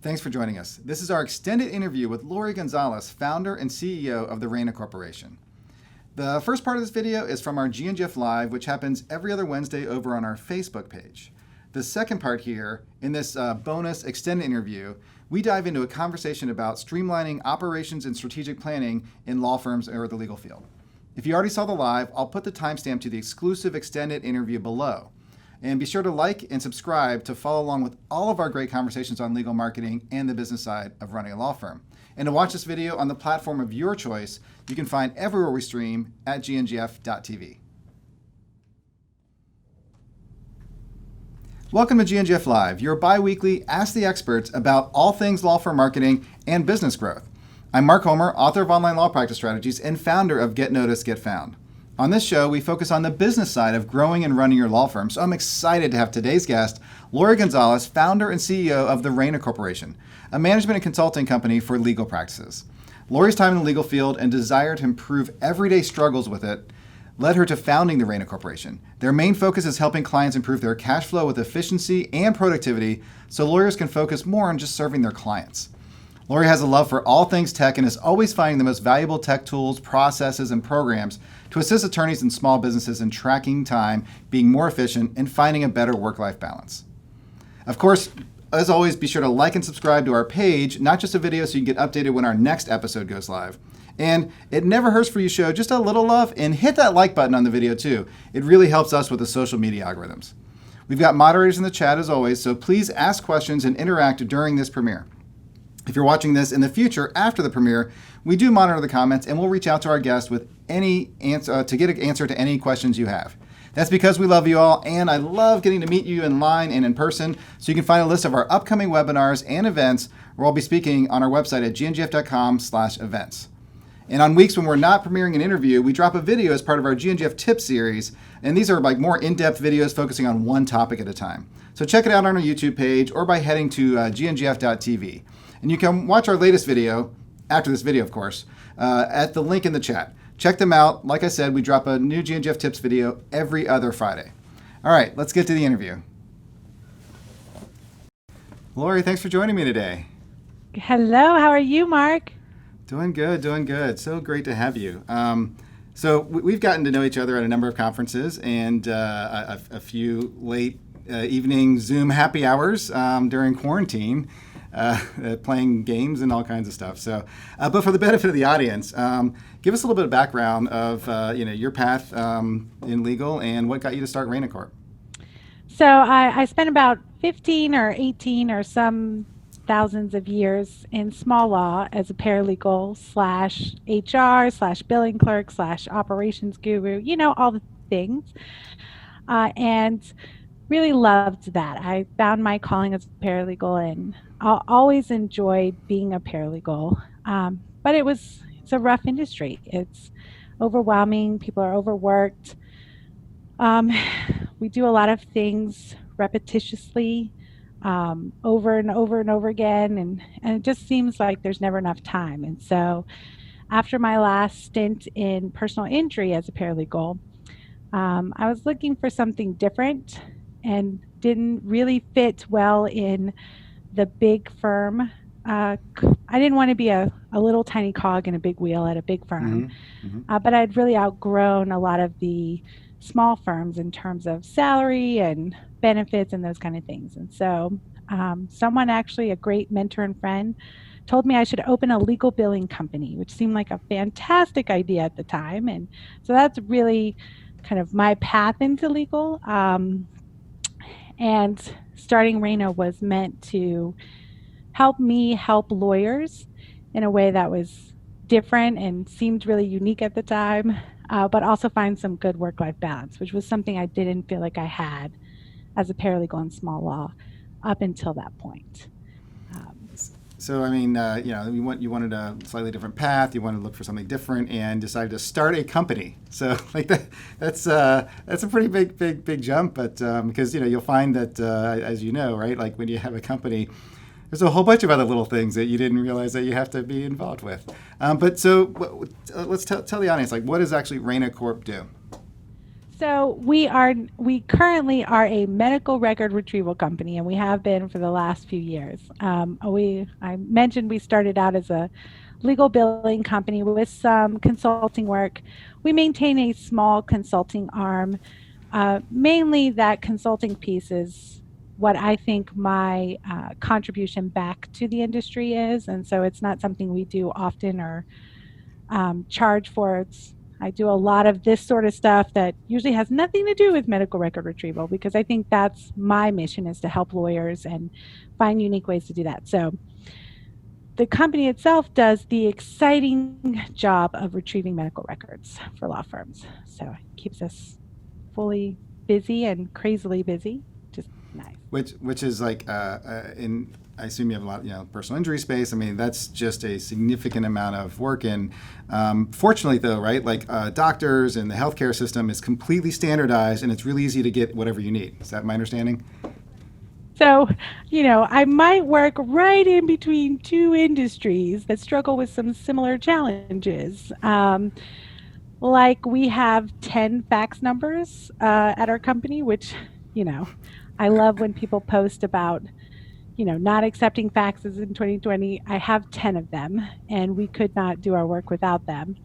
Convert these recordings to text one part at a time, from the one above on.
Thanks for joining us. This is our extended interview with Lori Gonzalez, founder and CEO of the RayNa Corporation. The first part of this video is from our GNGF Live, which happens every other Wednesday over on our Facebook page. The second part here, in this bonus extended interview, we dive into a conversation about streamlining operations and strategic planning in law firms or the legal field. If you already saw the live, I'll put the timestamp to the exclusive extended interview below. And be sure to like and subscribe to follow along with all of our great conversations on legal marketing and the business side of running a law firm. And to watch this video on the platform of your choice, you can find everywhere we stream at GNGF.tv. Welcome to GNGF Live, your bi-weekly Ask the Experts about all things law firm marketing and business growth. I'm Mark Homer, author of Online Law Practice Strategies and founder of Get Noticed, Get Found. On this show, we focus on the business side of growing and running your law firm, so I'm excited to have today's guest, Lori Gonzalez, founder and CEO of the RayNa Corporation, a management and consulting company for legal practices. Lori's time in the legal field and desire to improve everyday struggles with it led her to founding the RayNa Corporation. Their main focus is helping clients improve their cash flow with efficiency and productivity so lawyers can focus more on just serving their clients. Lori has a love for all things tech and is always finding the most valuable tech tools, processes, and programs to assist attorneys and small businesses in tracking time, being more efficient, and finding a better work-life balance. Of course, as always, be sure to like and subscribe to our page, not just a video, so you can get updated when our next episode goes live. And it never hurts for you to show just a little love and hit that like button on the video too. It really helps us with the social media algorithms. We've got moderators in the chat as always, so please ask questions and interact during this premiere. If you're watching this in the future after the premiere, we do monitor the comments and we'll reach out to our guests with any answer to get an answer to any questions you have. That's because we love you all, and I love getting to meet you in line and in person, so you can find a list of our upcoming webinars and events where I'll be speaking on our website at gngf.com/events. And on weeks when we're not premiering an interview, we drop a video as part of our GNGF Tips series, and these are like more in-depth videos focusing on one topic at a time. So check it out on our YouTube page or by heading to GNGF.tv. And you can watch our latest video, after this video of course, at the link in the chat. Check them out. Like I said, we drop a new GNGF Tips video every other Friday. All right, let's get to the interview. Lori, thanks for joining me today. Hello, how are you, Mark? Doing good, doing good. So great to have you. So we've gotten to know each other at a number of conferences and a few late evening Zoom happy hours during quarantine. Playing games and all kinds of stuff. So, but for the benefit of the audience, give us a little bit of background of your path in legal and what got you to start RayNa Corp. So I spent about 15 or 18 or some thousands of years in small law as a paralegal / HR / billing clerk / operations guru, all the things. And really loved that. I found my calling as a paralegal and I always enjoyed being a paralegal. But it's a rough industry. It's overwhelming. People are overworked. We do a lot of things repetitiously, over and over and over again. And it just seems like there's never enough time. And so after my last stint in personal injury as a paralegal, I was looking for something different and didn't really fit well in the big firm. I didn't want to be a little tiny cog in a big wheel at a big firm, but I'd really outgrown a lot of the small firms in terms of salary and benefits and those kind of things. And so someone, actually a great mentor and friend, told me I should open a legal billing company, which seemed like a fantastic idea at the time. And so that's really kind of my path into legal. And starting RayNa was meant to help me help lawyers in a way that was different and seemed really unique at the time, but also find some good work-life balance, which was something I didn't feel like I had as a paralegal in small law up until that point. So, I mean, you wanted a slightly different path. You wanted to look for something different, and decided to start a company. So, like that's a pretty big jump. But because you'll find that as you know, right? Like when you have a company, there's a whole bunch of other little things that you didn't realize that you have to be involved with. But so let's tell the audience, like, what does actually RayNa Corp do? So we currently are a medical record retrieval company, and we have been for the last few years. I mentioned we started out as a legal billing company with some consulting work. We maintain a small consulting arm. Mainly, that consulting piece is what I think my contribution back to the industry is, and so it's not something we do often or charge for. I do a lot of this sort of stuff that usually has nothing to do with medical record retrieval, because I think that's my mission, is to help lawyers and find unique ways to do that. So the company itself does the exciting job of retrieving medical records for law firms. So it keeps us fully busy and crazily busy. Just nice. Which is like in, I assume you have a lot, personal injury space. I mean, that's just a significant amount of work. And fortunately, though, right, like doctors and the healthcare system is completely standardized, and it's really easy to get whatever you need. Is that my understanding? So, I might work right in between two industries that struggle with some similar challenges. Like we have 10 fax numbers at our company, which, I love when people post about, not accepting faxes in 2020. I have 10 of them, and we could not do our work without them.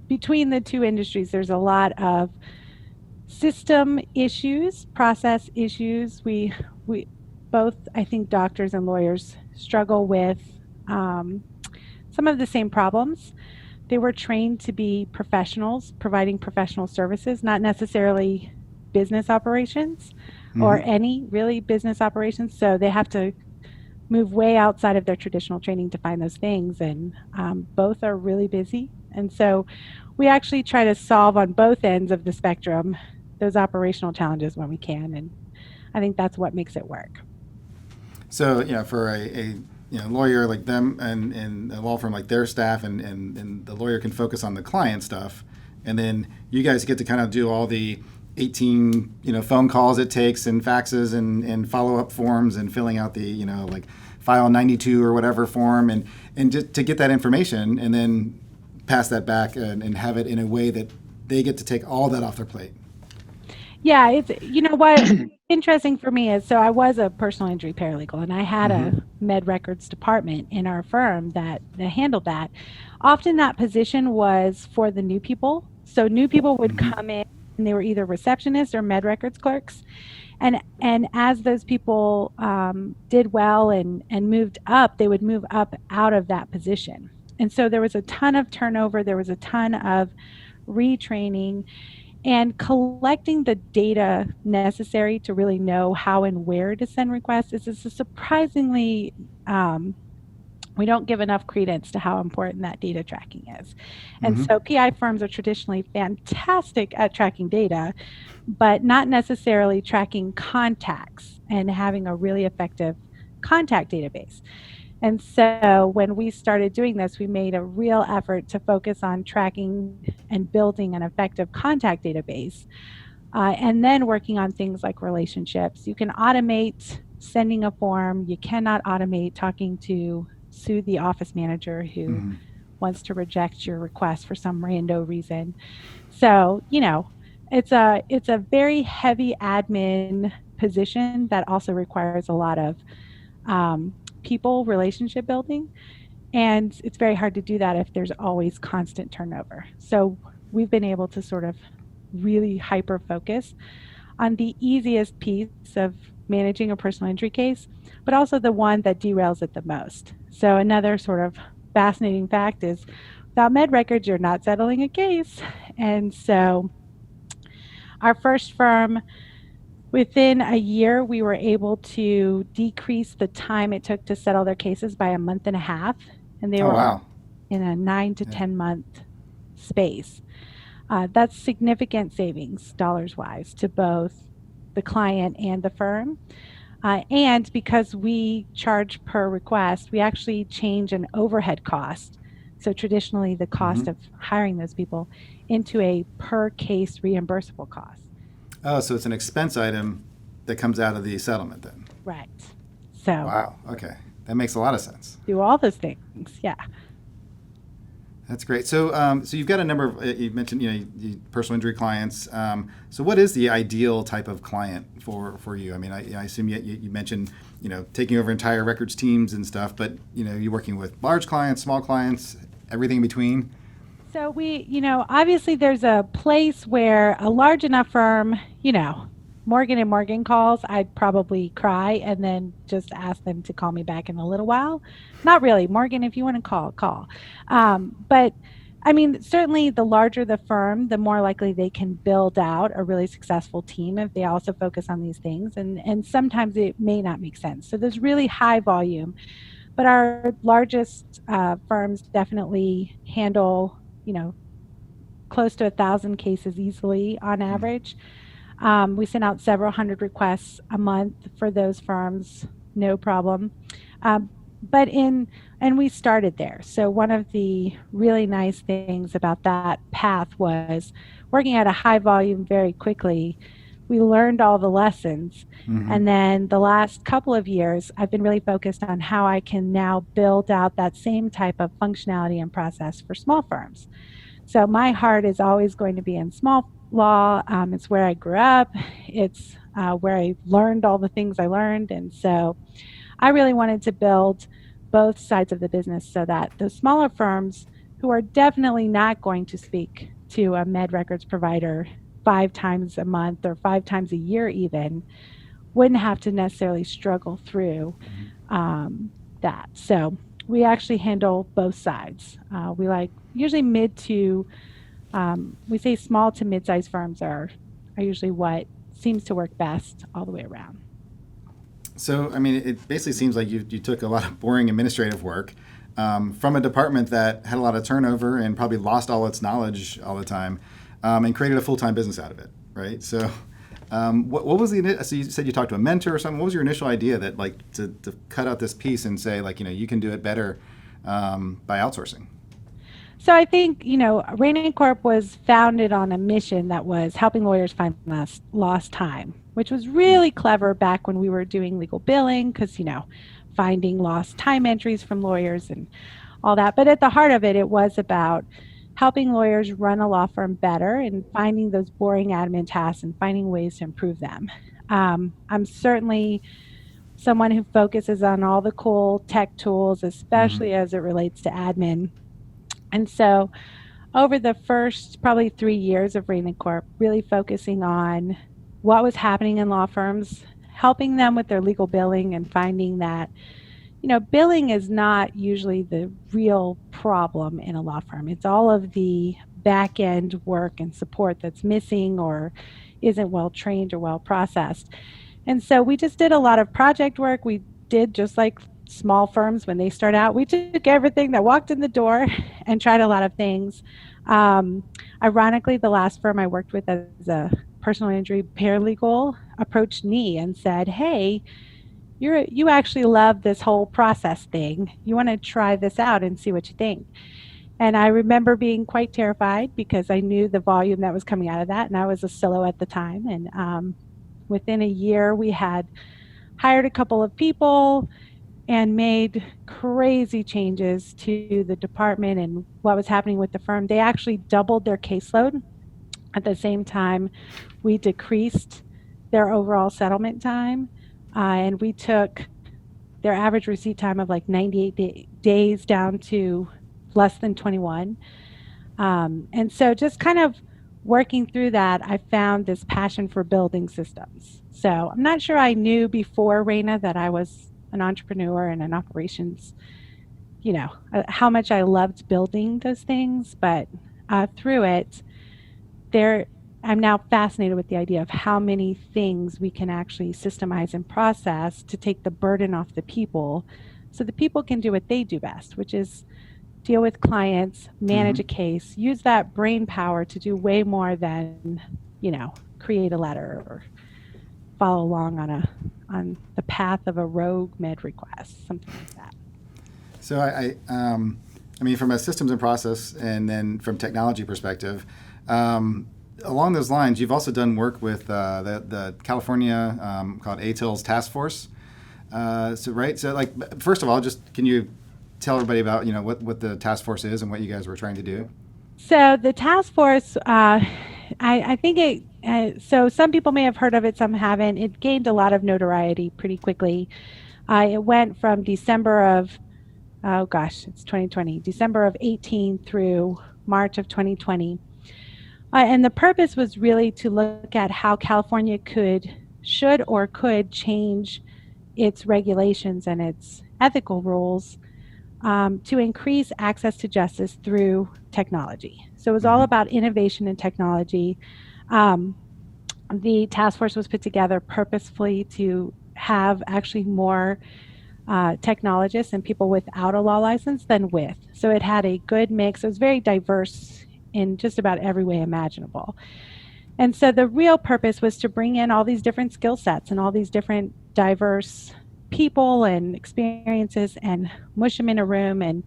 Between the two industries, there's a lot of system issues, process issues. We both, I think, doctors and lawyers struggle with some of the same problems. They were trained to be professionals, providing professional services, not necessarily business operations or any really business operations. So they have to move way outside of their traditional training to find those things. And both are really busy. And so we actually try to solve on both ends of the spectrum those operational challenges when we can. And I think that's what makes it work. So, for a lawyer like them and a law firm like their staff, and the lawyer can focus on the client stuff, and then you guys get to kind of do all the 18 phone calls it takes, and faxes, and follow-up forms, and filling out the like file 92 or whatever form, and just to get that information and then pass that back and have it in a way that they get to take all that off their plate. Yeah, it's what interesting for me is, so I was a personal injury paralegal, and I had a med records department in our firm that handled that. Often that position was for the new people. So new people would come in, and they were either receptionists or med records clerks. And as those people did well and moved up, they would move up out of that position. And so there was a ton of turnover. There was a ton of retraining and collecting the data necessary to really know how and where to send requests. Is a surprisingly, we don't give enough credence to how important that data tracking is. And so PI firms are traditionally fantastic at tracking data, but not necessarily tracking contacts and having a really effective contact database. And so when we started doing this, we made a real effort to focus on tracking and building an effective contact database, and then working on things like relationships. You can automate sending a form. You cannot automate talking to Sue, the office manager, who wants to reject your request for some rando reason. So, it's a very heavy admin position that also requires a lot of people relationship building, and it's very hard to do that if there's always constant turnover. So we've been able to sort of really hyper focus on the easiest piece of managing a personal injury case, but also the one that derails it the most. So another sort of fascinating fact is, without med records, you're not settling a case. And so our first firm, within a year, we were able to decrease the time it took to settle their cases by a month and a half. And they were in a 9 to 10 month space. That's significant savings, dollars-wise, to both the client and the firm. And because we charge per request, we actually change an overhead cost. So traditionally, the cost of hiring those people into a per case reimbursable cost. Oh, so it's an expense item that comes out of the settlement then. Right. So. Wow. Okay. That makes a lot of sense. Do all those things. Yeah. That's great. So you've got a number of, you mentioned, personal injury clients. So what is the ideal type of client for you? I mean, I assume you mentioned, taking over entire records teams and stuff, but, you're working with large clients, small clients, everything in between. So obviously there's a place where a large enough firm, Morgan and Morgan calls, I'd probably cry and then just ask them to call me back in a little while. Not really. Morgan, if you want to call. But I mean, certainly the larger the firm, the more likely they can build out a really successful team if they also focus on these things. And sometimes it may not make sense. So there's really high volume. But our largest firms definitely handle, close to 1,000 cases easily on average. We send out several hundred requests a month for those firms, no problem. And we started there. So one of the really nice things about that path was working at a high volume very quickly. We learned all the lessons. Mm-hmm. And then the last couple of years, I've been really focused on how I can now build out that same type of functionality and process for small firms. So my heart is always going to be in small law. It's where I grew up. It's where I learned all the things I learned. And so I really wanted to build both sides of the business so that the smaller firms who are definitely not going to speak to a med records provider 5 times a month or 5 times a year even wouldn't have to necessarily struggle through that. So we actually handle both sides. We like usually we say small to mid-sized firms are usually what seems to work best all the way around. So, I mean, it basically seems like you took a lot of boring administrative work from a department that had a lot of turnover and probably lost all its knowledge all the time, and created a full-time business out of it, right? So what was so you said you talked to a mentor or something. What was your initial idea that to cut out this piece and say you can do it better by outsourcing? So I think, RayNa Corp was founded on a mission that was helping lawyers find lost time, which was really clever back when we were doing legal billing because, finding lost time entries from lawyers and all that. But at the heart of it, it was about helping lawyers run a law firm better and finding those boring admin tasks and finding ways to improve them. I'm certainly someone who focuses on all the cool tech tools, especially as it relates to admin. And so over the first probably 3 years of RayNa Corp, really focusing on what was happening in law firms, helping them with their legal billing and finding that, billing is not usually the real problem in a law firm. It's all of the back end work and support that's missing or isn't well trained or well processed. And so we just did a lot of project work. We did just like small firms when they start out. We took everything that walked in the door and tried a lot of things. Ironically, the last firm I worked with as a personal injury paralegal approached me and said, "Hey, you actually love this whole process thing. You want to try this out and see what you think." And I remember being quite terrified because I knew the volume that was coming out of that, and I was a solo at the time. And within a year, we had hired a couple of people and made crazy changes to the department and what was happening with the firm. They actually doubled their caseload. At the same time, we decreased their overall settlement time, and we took their average receipt time of like 98 days down to less than 21. And so just kind of working through that, I found this passion for building systems. So I'm not sure I knew before RayNa that I was an entrepreneur and an operations, how much I loved building those things, but through it, I'm now fascinated with the idea of how many things we can actually systemize and process to take the burden off the people so the people can do what they do best, which is deal with clients, manage a case, use that brain power to do way more than, create a letter or follow along on the path of a rogue med request, something like that. So I mean, from a systems and process and then from technology perspective, along those lines, you've also done work with the California called ATILS task force. So first of all, just can you tell everybody about what the task force is and what you guys were trying to do? So the task force, I think so some people may have heard of it, some haven't. It gained a lot of notoriety pretty quickly. It went from December of, oh gosh, it's 2020, December of 18 through March of 2020. And the purpose was really to look at how California should or could change its regulations and its ethical rules to increase access to justice through technology. So it was all about innovation and technology. The task force was put together purposefully to have actually more technologists and people without a law license than with. So it had a good mix. It was very diverse in just about every way imaginable. And so the real purpose was to bring in all these different skill sets and all these different diverse people and experiences and mush them in a room and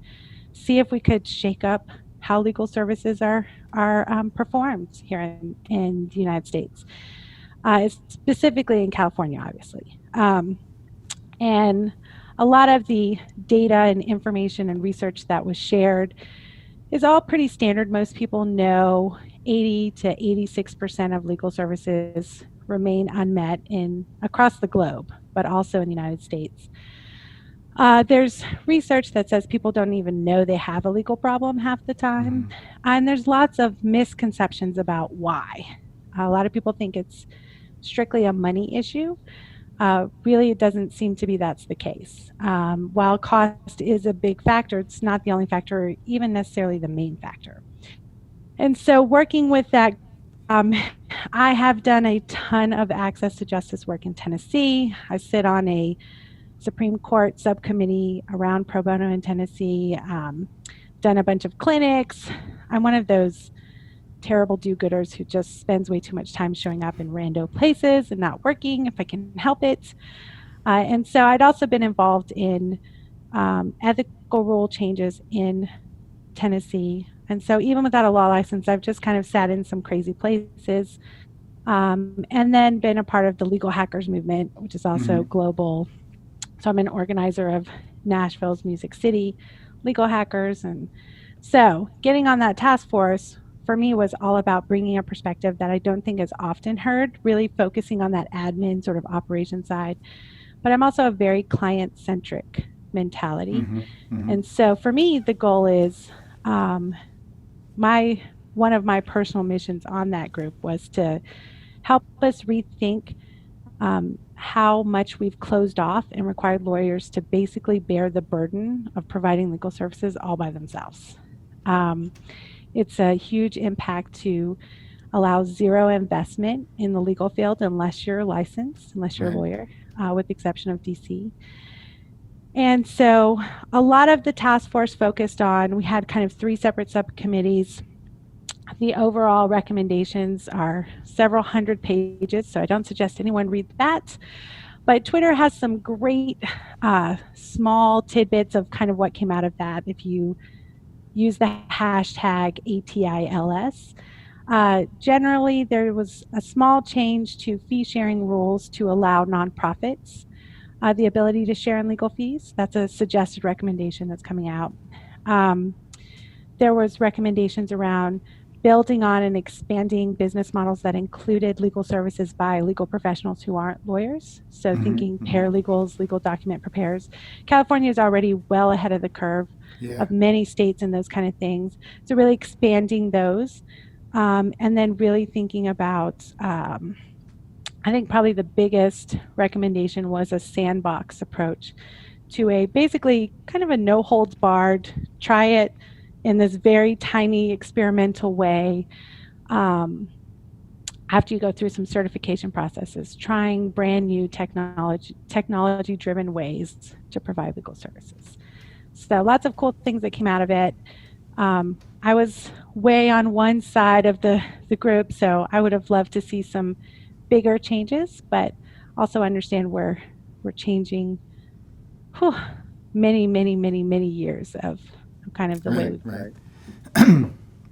see if we could shake up how legal services are performed here in the United States, specifically in California, obviously. And a lot of the data and information and research that was shared is all pretty standard. Most people know 80 to 86% of legal services remain unmet across the globe, but also in the United States. There's research that says people don't even know they have a legal problem half the time. And there's lots of misconceptions about why. A lot of people think it's strictly a money issue. Really, it doesn't seem to be that's the case. While cost is a big factor, it's not the only factor, or even necessarily the main factor. And so working with that, I have done a ton of access to justice work in Tennessee. I sit on a Supreme Court subcommittee around pro bono in Tennessee, done a bunch of clinics. I'm one of those terrible do-gooders who just spends way too much time showing up in rando places and not working if I can help it. And so I'd also been involved in ethical rule changes in Tennessee. And so even without a law license, I've just kind of sat in some crazy places, and then been a part of the legal hackers movement, which is also global. So I'm an organizer of Nashville's Music City legal hackers. And so getting on that task force for me was all about bringing a perspective that I don't think is often heard, really focusing on that admin sort of operation side. But I'm also a very client-centric mentality. And so for me, the goal is one of my personal missions on that group was to help us rethink how much we've closed off and required lawyers to basically bear the burden of providing legal services all by themselves. It's a huge impact to allow zero investment in the legal field unless you're licensed, unless you're a lawyer, with the exception of DC. And so a lot of the task force focused on, we had kind of 3 separate subcommittees. The overall recommendations are several hundred pages, so I don't suggest anyone read that. But Twitter has some great small tidbits of kind of what came out of that if you use the hashtag ATILS. Generally, there was a small change to fee sharing rules to allow nonprofits the ability to share in legal fees. That's a suggested recommendation that's coming out. There was recommendations around building on and expanding business models that included legal services by legal professionals who aren't lawyers. So thinking paralegals, legal document preparers. California is already well ahead of the curve of many states and those kind of things. So really expanding those. And then really thinking about, I think probably the biggest recommendation was a sandbox approach to a basically kind of a no holds barred, try it in this very tiny experimental way after you go through some certification processes, trying brand new technology driven ways to provide legal services. So lots of cool things that came out of it. I was way on one side of the group, so I would have loved to see some bigger changes, but also understand we're changing many years of kind of the way we've worked.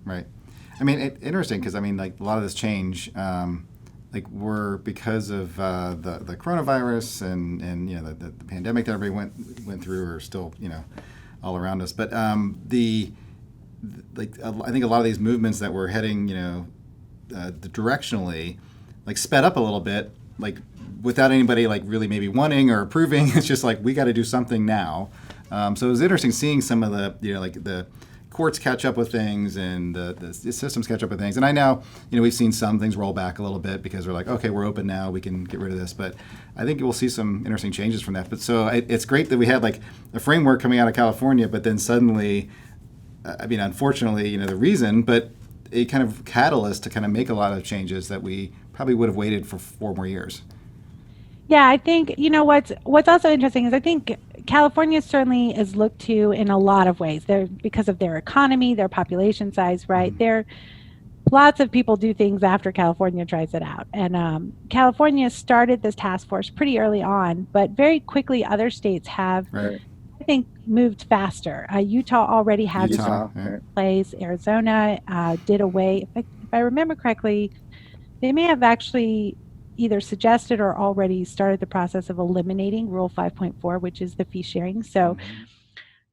Right. I mean, interesting because I mean, like a lot of this change, like we're because of the coronavirus and the pandemic that everybody went through, or still all around us. But I think a lot of these movements that we're heading, directionally, like sped up a little bit, like without anybody like really maybe wanting or approving. It's just like we got to do something now. So it was interesting seeing some of the the courts catch up with things and the systems catch up with things. And I know we've seen some things roll back a little bit because we're like, okay, we're open now, we can get rid of this. But I think we'll see some interesting changes from that. But so it's great that we had like a framework coming out of California, but then suddenly, unfortunately, the reason, but a kind of catalyst to kind of make a lot of changes that we probably would have waited for 4 more years. Yeah, I think, what's also interesting is I think California certainly is looked to in a lot of ways. They're because of their economy, their population size, right? Mm-hmm. Lots of people do things after California tries it out. And California started this task force pretty early on, but very quickly other states have, right, I think, moved faster. Utah already has its own place. Arizona did away, if I remember correctly, they may have actually either suggested or already started the process of eliminating Rule 5.4, which is the fee sharing. So,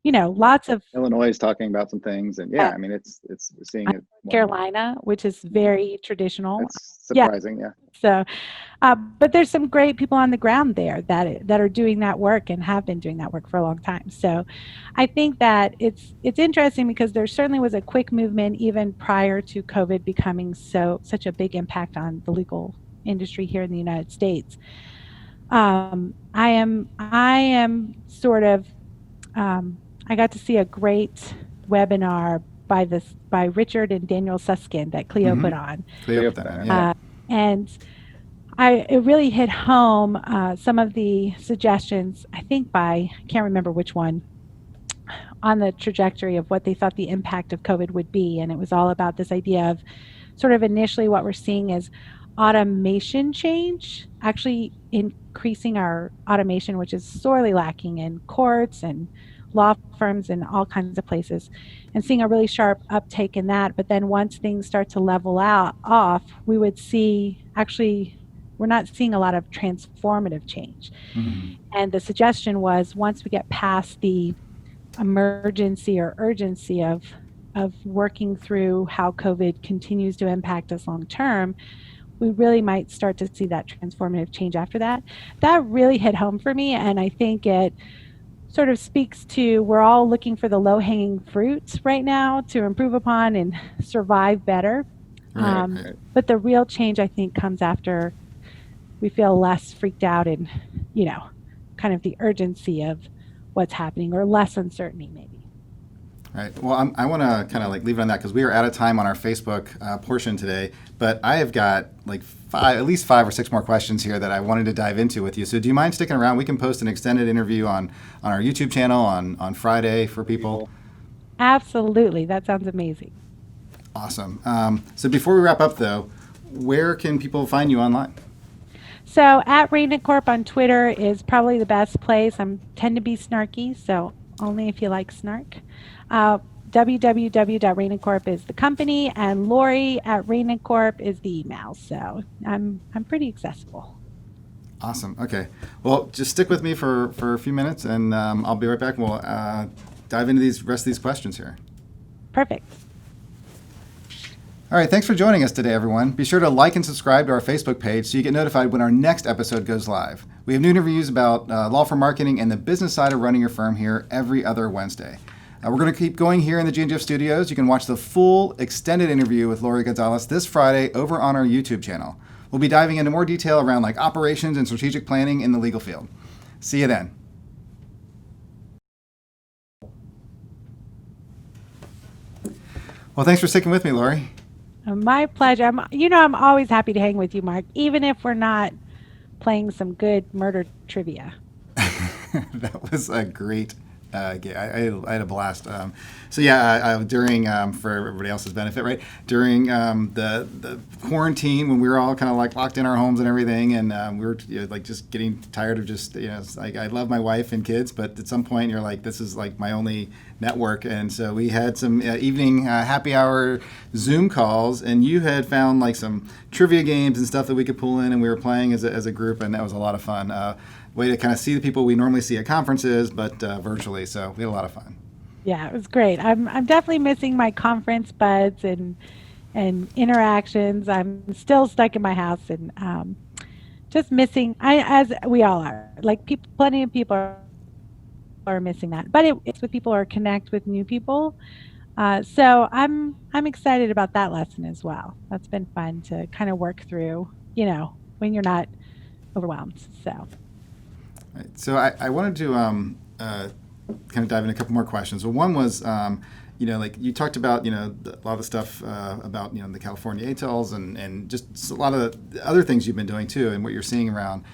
lots of Illinois is talking about some things, and it's we're seeing it. Carolina, which is very traditional. It's surprising, yeah. So, but there's some great people on the ground there that are doing that work and have been doing that work for a long time. So, I think that it's interesting because there certainly was a quick movement even prior to COVID becoming such a big impact on the legal industry here in the United States. I got to see a great webinar by Richard and Daniel Susskind that Clio put on. And it really hit home some of the suggestions, I think I can't remember which one, on the trajectory of what they thought the impact of COVID would be. And it was all about this idea of sort of initially what we're seeing is automation change, actually increasing our automation, which is sorely lacking in courts and law firms and all kinds of places, and seeing a really sharp uptake in that. But then once things start to level off, we would see, actually, we're not seeing a lot of transformative change. Mm-hmm. And the suggestion was once we get past the emergency or urgency of working through how COVID continues to impact us long term, we really might start to see that transformative change after that. That really hit home for me, and I think it sort of speaks to, we're all looking for the low-hanging fruits right now to improve upon and survive better. Right. But the real change, I think, comes after we feel less freaked out and, kind of the urgency of what's happening, or less uncertainty maybe. Right. Well, I want to kind of like leave it on that because we are out of time on our Facebook portion today. But I have got like at least 5 or 6 more questions here that I wanted to dive into with you. So do you mind sticking around? We can post an extended interview on our YouTube channel on Friday for people. Absolutely. That sounds amazing. Awesome. So before we wrap up, though, where can people find you online? So at RayNa Corp on Twitter is probably the best place. I tend to be snarky, so only if you like snark. www.RayNa Corp is the company, and Lori at RayNa Corp is the email. So I'm pretty accessible. Awesome. Okay. Well, just stick with me for a few minutes, and I'll be right back. We'll dive into the rest of these questions here. Perfect. All right. Thanks for joining us today, everyone. Be sure to like and subscribe to our Facebook page so you get notified when our next episode goes live. We have new interviews about law firm marketing and the business side of running your firm here every other Wednesday. We're going to keep going here in the GNGF studios. You can watch the full extended interview with Lori Gonzalez this Friday over on our YouTube channel. We'll be diving into more detail around like operations and strategic planning in the legal field. See you then. Well, thanks for sticking with me, Lori. My pleasure. I'm always happy to hang with you, Mark, even if we're not playing some good murder trivia. That was a great I had a blast. During, for everybody else's benefit, right? During the quarantine, when we were all kind of like locked in our homes and everything, and we were like just getting tired of just, I love my wife and kids, but at some point you're like, this is like my only network. And so we had some evening happy hour Zoom calls, and you had found like some trivia games and stuff that we could pull in, and we were playing as a group, and that was a lot of fun. Way to kind of see the people we normally see at conferences, but virtually. So we had a lot of fun. Yeah, it was great. I'm definitely missing my conference buds and interactions. I'm still stuck in my house and just missing. I as we all are. Like people, plenty of people are missing that. But it's with people or connect with new people. So I'm excited about that lesson as well. That's been fun to kind of work through. When you're not overwhelmed. So. Right. So I wanted to kind of dive in a couple more questions. Well, one was, like you talked about, a lot of the stuff about, the California ATILS and just a lot of the other things you've been doing too, and what you're seeing around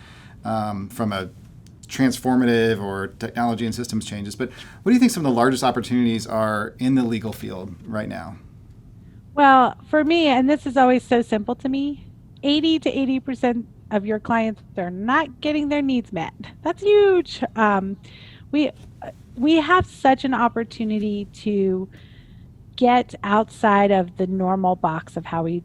from a transformative or technology and systems changes. But what do you think some of the largest opportunities are in the legal field right now? Well, for me, and this is always so simple to me, 80 to 80% of your clients are not getting their needs met. That's huge. We we have such an opportunity to get outside of the normal box of how we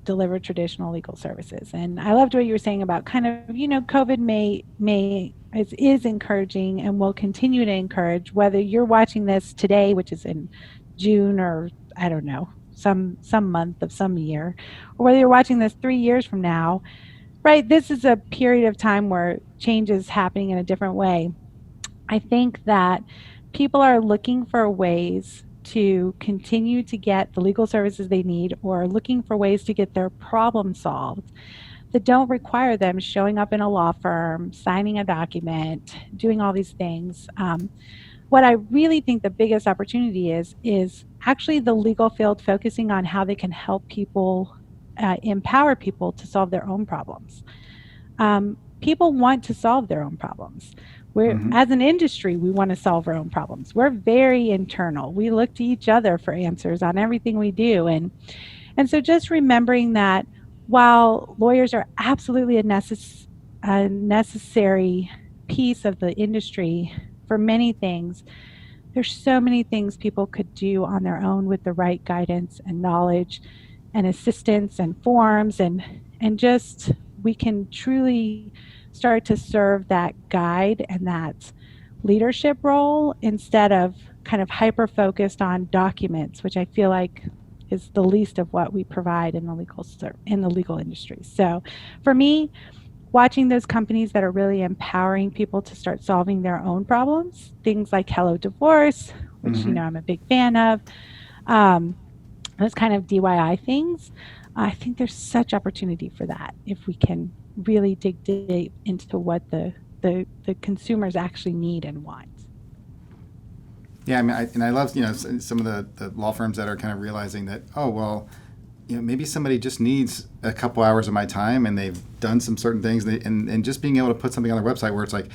deliver traditional legal services. And I loved what you were saying about kind of, COVID is encouraging and will continue to encourage, whether you're watching this today, which is in June, or I don't know, some month of some year, or whether you're watching this 3 years from now, right? This is a period of time where change is happening in a different way. I think that people are looking for ways to continue to get the legal services they need, or looking for ways to get their problem solved that don't require them showing up in a law firm, signing a document, doing all these things. What I really think the biggest opportunity is actually the legal field focusing on how they can help people, empower people to solve their own problems. People want to solve their own problems. As an industry, we want to solve our own problems. We're very internal. We look to each other for answers on everything we do. And so just remembering that while lawyers are absolutely a necessary piece of the industry for many things, there's so many things people could do on their own with the right guidance and knowledge and assistance and forms, and just we can truly start to serve that guide and that leadership role instead of kind of hyper focused on documents, which I feel like is the least of what we provide in the legal industry. So for me, watching those companies that are really empowering people to start solving their own problems, things like Hello Divorce, which I'm a big fan of, those kind of DIY things, I think there's such opportunity for that if we can really dig deep into what the consumers actually need and want. Yeah, I mean, I love some of the law firms that are kind of realizing that, oh well, maybe somebody just needs a couple hours of my time, and they've done some certain things, and just being able to put something on their website where it's like,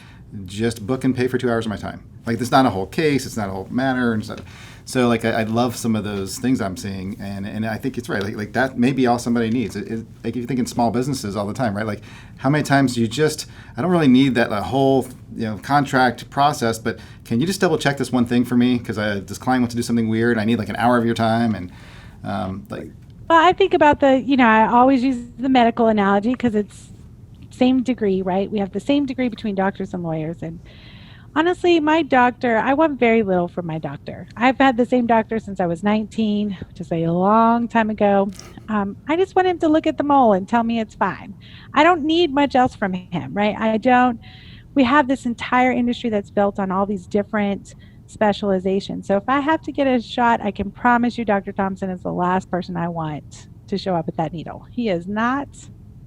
just book and pay for 2 hours of my time. Like, it's not a whole case, it's not a whole matter, and stuff. So like I love some of those things I'm seeing, and I think it's right. Like that may be all somebody needs. Like if you think in small businesses all the time, right? Like how many times do you I don't really need that whole contract process, but can you just double check this one thing for me because this client wants to do something weird and I need like an hour of your time, and Well, I think about I always use the medical analogy because it's same degree, right? We have the same degree between doctors and lawyers, and honestly, my doctor, I want very little from my doctor. I've had the same doctor since I was 19, which is a long time ago. I just want him to look at the mole and tell me it's fine. I don't need much else from him, right? We have this entire industry that's built on all these different specializations. So if I have to get a shot, I can promise you Dr. Thompson is the last person I want to show up at that needle. He is not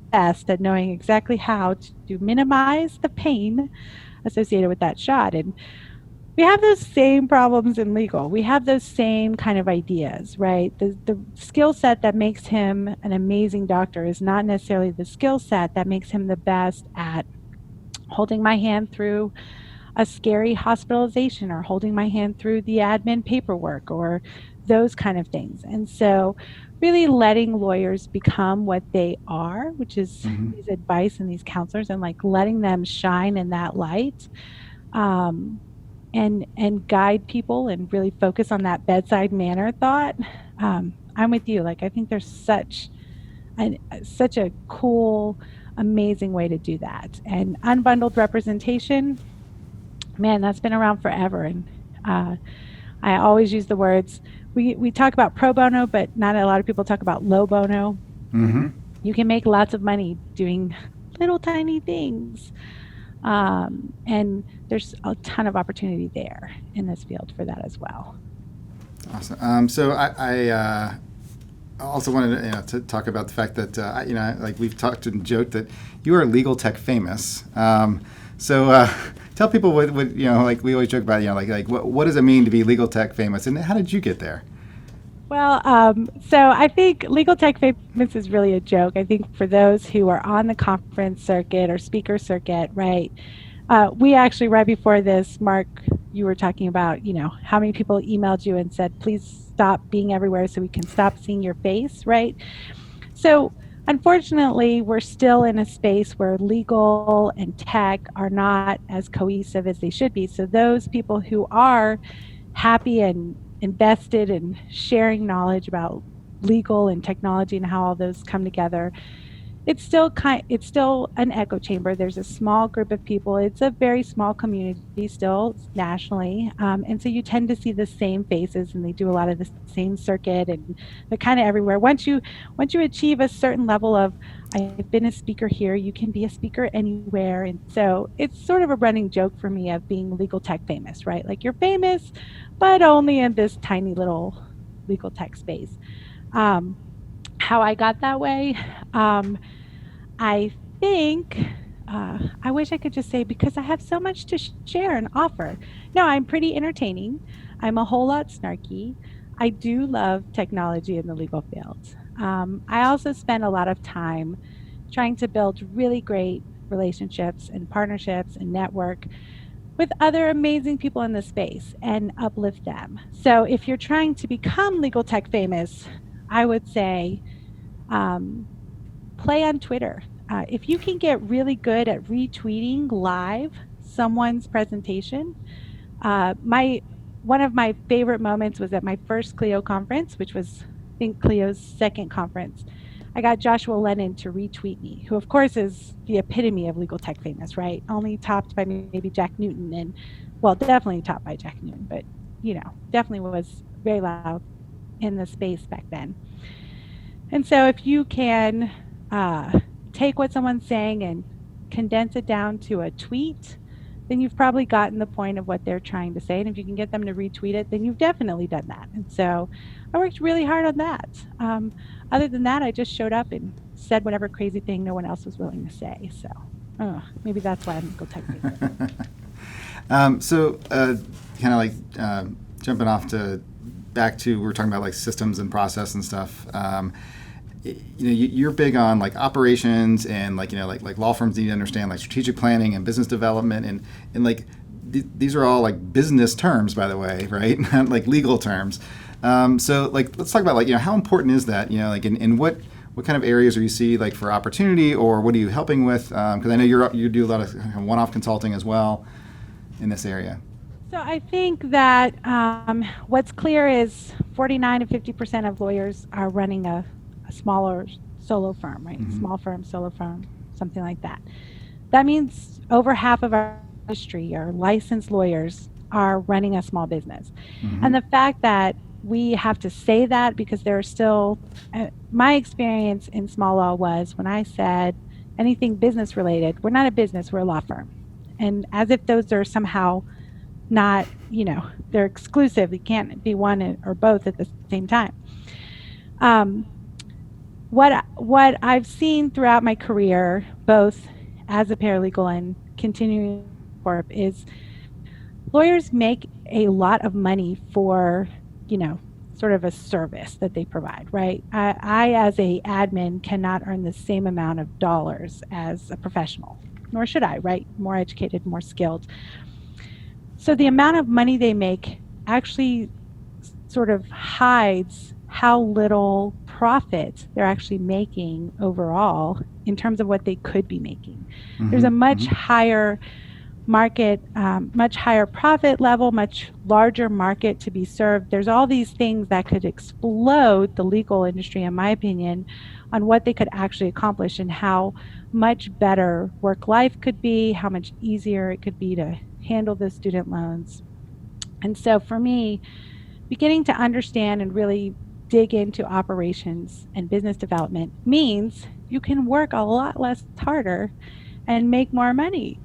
best at knowing exactly how to minimize the pain associated with that shot. And we have those same problems in legal. We have those same kind of ideas, right? The skill set that makes him an amazing doctor is not necessarily the skill set that makes him the best at holding my hand through a scary hospitalization, or holding my hand through the admin paperwork, or those kind of things. And so really letting lawyers become what they are, which is these advice and these counselors, and like letting them shine in that light, and guide people and really focus on that bedside manner thought. I'm with you. Like, I think there's such a cool, amazing way to do that. And unbundled representation, man, that's been around forever. And I always use the words, we talk about pro bono, but not a lot of people talk about low bono. Mm-hmm. You can make lots of money doing little tiny things. And there's a ton of opportunity there in this field for that as well. Awesome. So I also wanted to talk about the fact that like we've talked and joked that you are legal tech famous. So tell people what like we always joke about like what does it mean to be legal tech famous, and how did you get there? Well, so I think legal tech famous is really a joke. I think for those who are on the conference circuit or speaker circuit, right? We actually, right before this, Mark, you were talking about, how many people emailed you and said, please stop being everywhere so we can stop seeing your face, right? So unfortunately, we're still in a space where legal and tech are not as cohesive as they should be. So those people who are happy and invested in sharing knowledge about legal and technology and how all those come together, it's still an echo chamber. There's a small group of people. It's a very small community still nationally, and so you tend to see the same faces, and they do a lot of the same circuit, and they're kind of everywhere. Once you achieve a certain level of, I've been a speaker here, you can be a speaker anywhere, and so it's sort of a running joke for me of being legal tech famous, right? Like you're famous, but only in this tiny little legal tech space. How I got that way. I think, I wish I could just say because I have so much to share and offer. No, I'm pretty entertaining. I'm a whole lot snarky. I do love technology in the legal field. I also spend a lot of time trying to build really great relationships and partnerships and network with other amazing people in the space and uplift them. So if you're trying to become legal tech famous, I would say, play on Twitter. If you can get really good at retweeting live someone's presentation, one of my favorite moments was at my first Clio conference, which was, I think, Clio's second conference. I got Joshua Lennon to retweet me, who of course is the epitome of legal tech famous, right? Only topped by maybe Jack Newton, and well, definitely topped by Jack Newton, but definitely was very loud in the space back then. And so if you can take what someone's saying and condense it down to a tweet, then you've probably gotten the point of what they're trying to say. And if you can get them to retweet it, then you've definitely done that. And so I worked really hard on that. Other than that, I just showed up and said whatever crazy thing no one else was willing to say. So maybe that's why I'm legal tech famous. So kind of like jumping off back to, we were talking about like systems and process and stuff. You're big on like operations and like law firms need to understand like strategic planning and business development and like these are all like business terms, by the way, right? Not like legal terms. So like let's talk about like how important is that, like in what kind of areas are you see like for opportunity, or what are you helping with? Because I know you do a lot of one-off consulting as well in this area. So I think that what's clear is 49 to 50% of lawyers are running a smaller solo firm, right? Mm-hmm. Small firm, solo firm, something like that. That means over half of our industry, our licensed lawyers, are running a small business. Mm-hmm. And the fact that we have to say that because there are still, my experience in small law was when I said anything business related, we're not a business, we're a law firm. And as if those are somehow not, they're exclusive. You can't be one or both at the same time. What I've seen throughout my career, both as a paralegal and continuing corp, is lawyers make a lot of money for, sort of a service that they provide, right? I as a admin cannot earn the same amount of dollars as a professional, nor should I, right? More educated, more skilled. So the amount of money they make actually sort of hides how little profit they're actually making overall in terms of what they could be making. Mm-hmm. There's a much higher market, much higher profit level, much larger market to be served. There's all these things that could explode the legal industry, in my opinion, on what they could actually accomplish and how much better work life could be, how much easier it could be to handle the student loans. And so for me, beginning to understand and really dig into operations and business development means you can work a lot less harder and make more money.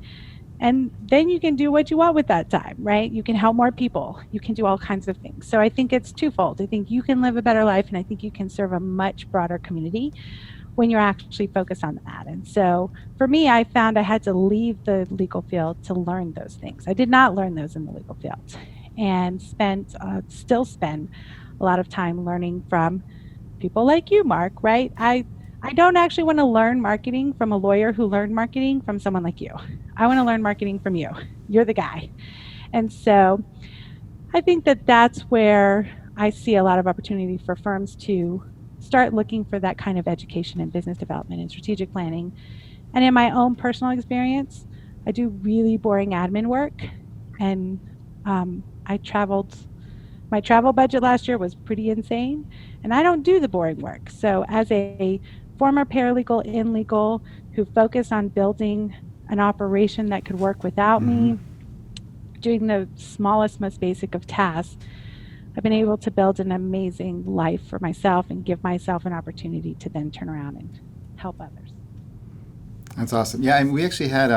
And then you can do what you want with that time, right? You can help more people. You can do all kinds of things. So I think it's twofold. I think you can live a better life, and I think you can serve a much broader community when you're actually focused on that. And so for me, I found I had to leave the legal field to learn those things. I did not learn those in the legal field, and still spend a lot of time learning from people like you, Mark, right? I don't actually want to learn marketing from a lawyer who learned marketing from someone like you. I want to learn marketing from you. You're the guy. And so I think that that's where I see a lot of opportunity for firms to start looking for that kind of education in business development and strategic planning. And in my own personal experience, I do really boring admin work. And I traveled, my travel budget last year was pretty insane. And I don't do the boring work. So as a former paralegal in legal who focused on building an operation that could work without me, doing the smallest, most basic of tasks, I've been able to build an amazing life for myself and give myself an opportunity to then turn around and help others. That's awesome. Yeah, and we actually had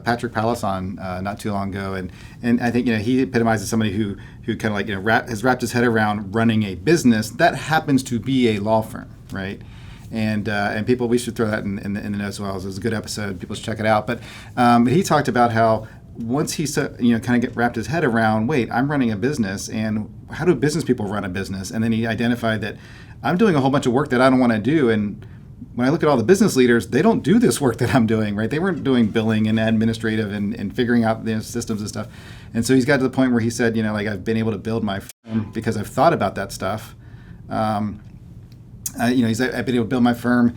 Patrick Pallas on not too long ago, and I think he epitomizes somebody who kind of like has wrapped his head around running a business that happens to be a law firm, right? And people, we should throw that in the notes as well. It was a good episode. People should check it out. But he talked about how once he kind of wrapped his head around, wait, I'm running a business, and how do business people run a business? And then he identified that I'm doing a whole bunch of work that I don't want to do. And when I look at all the business leaders, they don't do this work that I'm doing, right? They weren't doing billing and administrative and figuring out the systems and stuff. And so he's got to the point where he said, like I've been able to build my firm because I've thought about that stuff. I've been able to build my firm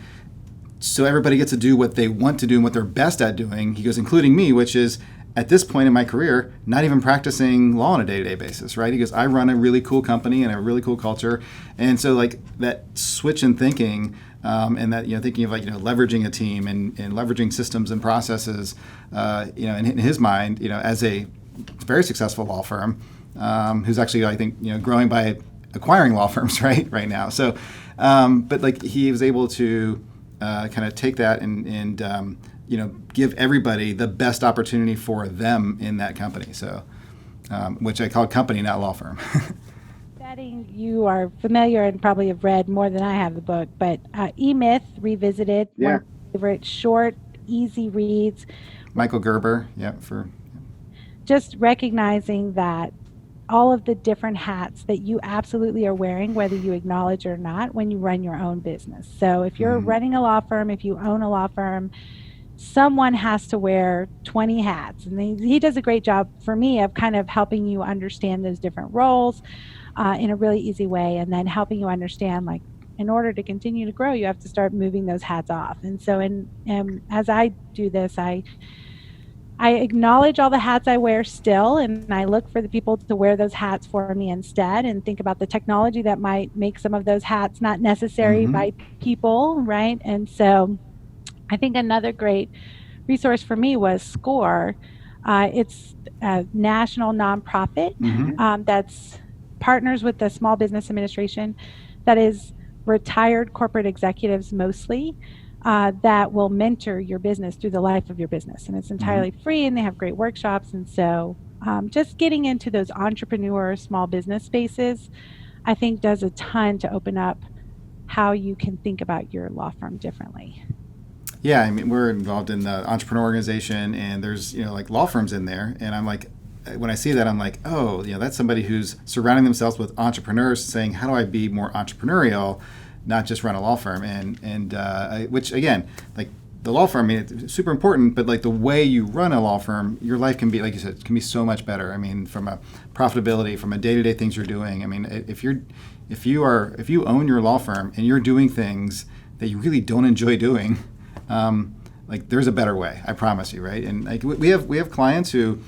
so everybody gets to do what they want to do and what they're best at doing. He goes, including me, which is at this point in my career, not even practicing law on a day-to-day basis, right? He goes, I run a really cool company and a really cool culture. And so like that switch in thinking and that, thinking of leveraging a team and leveraging systems and processes, in his mind, as a very successful law firm who's actually, I think, growing by acquiring law firms right now. So, but like he was able to kind of take that and give everybody the best opportunity for them in that company. So, which I call company, not law firm. Betting you are familiar and probably have read more than I have the book, but E-Myth Revisited, one of my favorite short, easy reads. Michael Gerber, just recognizing that all of the different hats that you absolutely are wearing, whether you acknowledge it or not, when you run your own business. So if you're running a law firm, if you own a law firm, someone has to wear 20 hats. And he does a great job for me of kind of helping you understand those different roles in a really easy way, and then helping you understand, like, in order to continue to grow, you have to start moving those hats off. And so as I do this, I acknowledge all the hats I wear still, and I look for the people to wear those hats for me instead, and think about the technology that might make some of those hats not necessary by people, right? And so I think another great resource for me was SCORE. It's a national nonprofit that's partners with the Small Business Administration that is retired corporate executives mostly. That will mentor your business through the life of your business. And it's entirely free, and they have great workshops. And so just getting into those entrepreneur small business spaces, I think does a ton to open up how you can think about your law firm differently. Yeah, I mean, we're involved in the entrepreneur organization, and there's, like law firms in there. And I'm like, when I see that, I'm like, oh, that's somebody who's surrounding themselves with entrepreneurs saying, how do I be more entrepreneurial? Not just run a law firm, and which again, like the law firm, I mean, it's super important, but like the way you run a law firm, your life can be, like you said, can be so much better. I mean, from a profitability, from a day-to-day things you're doing. I mean, if you own your law firm and you're doing things that you really don't enjoy doing, like there's a better way. I promise you, right? And like we have clients who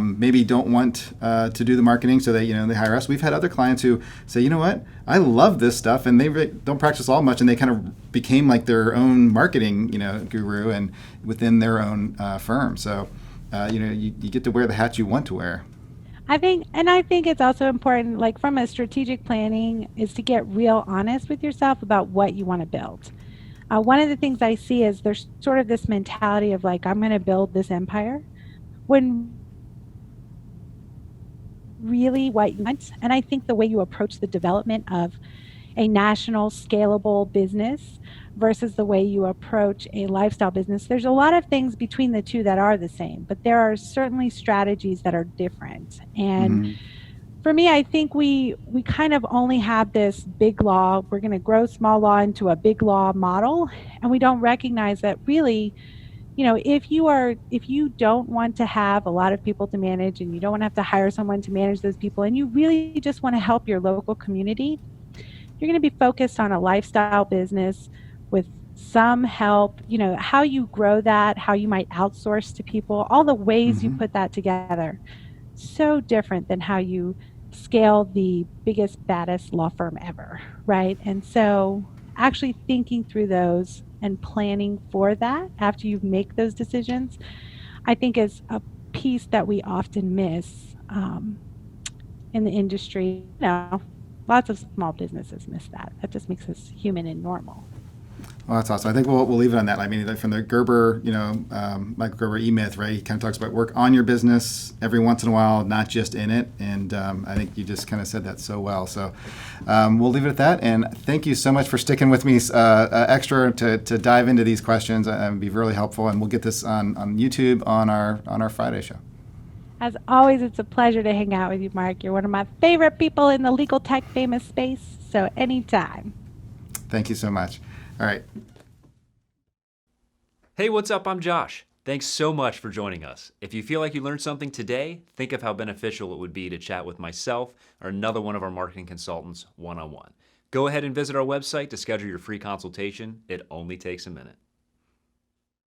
maybe don't want to do the marketing, so they hire us. We've had other clients who say, you know what, I love this stuff, and they don't practice law much, and they kind of became like their own marketing guru and within their own firm. So you get to wear the hats you want to wear. I think it's also important, like from a strategic planning, is to get real honest with yourself about what you want to build. One of the things I see is there's sort of this mentality of like, I'm going to build this empire when really what you want. And I think the way you approach the development of a national scalable business versus the way you approach a lifestyle business, there's a lot of things between the two that are the same, but there are certainly strategies that are different. And Mhm. for me, I think we kind of only have this big law. We're going to grow small law into a big law model, and we don't recognize that really, if you don't want to have a lot of people to manage and you don't want to have to hire someone to manage those people, and you really just want to help your local community, you're going to be focused on a lifestyle business with some help, how you grow that, how you might outsource to people, all the ways you Mhm. put that together. So different than how you scale the biggest, baddest law firm ever, right? And so actually thinking through those and planning for that after you make those decisions, I think is a piece that we often miss in the industry. Lots of small businesses miss that. That just makes us human and normal. Well, that's awesome. I think we'll leave it on that. I mean, like from the Gerber, Michael Gerber E-Myth, right? He kind of talks about work on your business every once in a while, not just in it. And I think you just kind of said that so well. So we'll leave it at that. And thank you so much for sticking with me extra to dive into these questions. It would be really helpful. And we'll get this on YouTube on our Friday show. As always, it's a pleasure to hang out with you, Mark. You're one of my favorite people in the legal tech famous space. So anytime. Thank you so much. All right. Hey, what's up? I'm Josh. Thanks so much for joining us. If you feel like you learned something today, think of how beneficial it would be to chat with myself or another one of our marketing consultants one-on-one. Go ahead and visit our website to schedule your free consultation. It only takes a minute.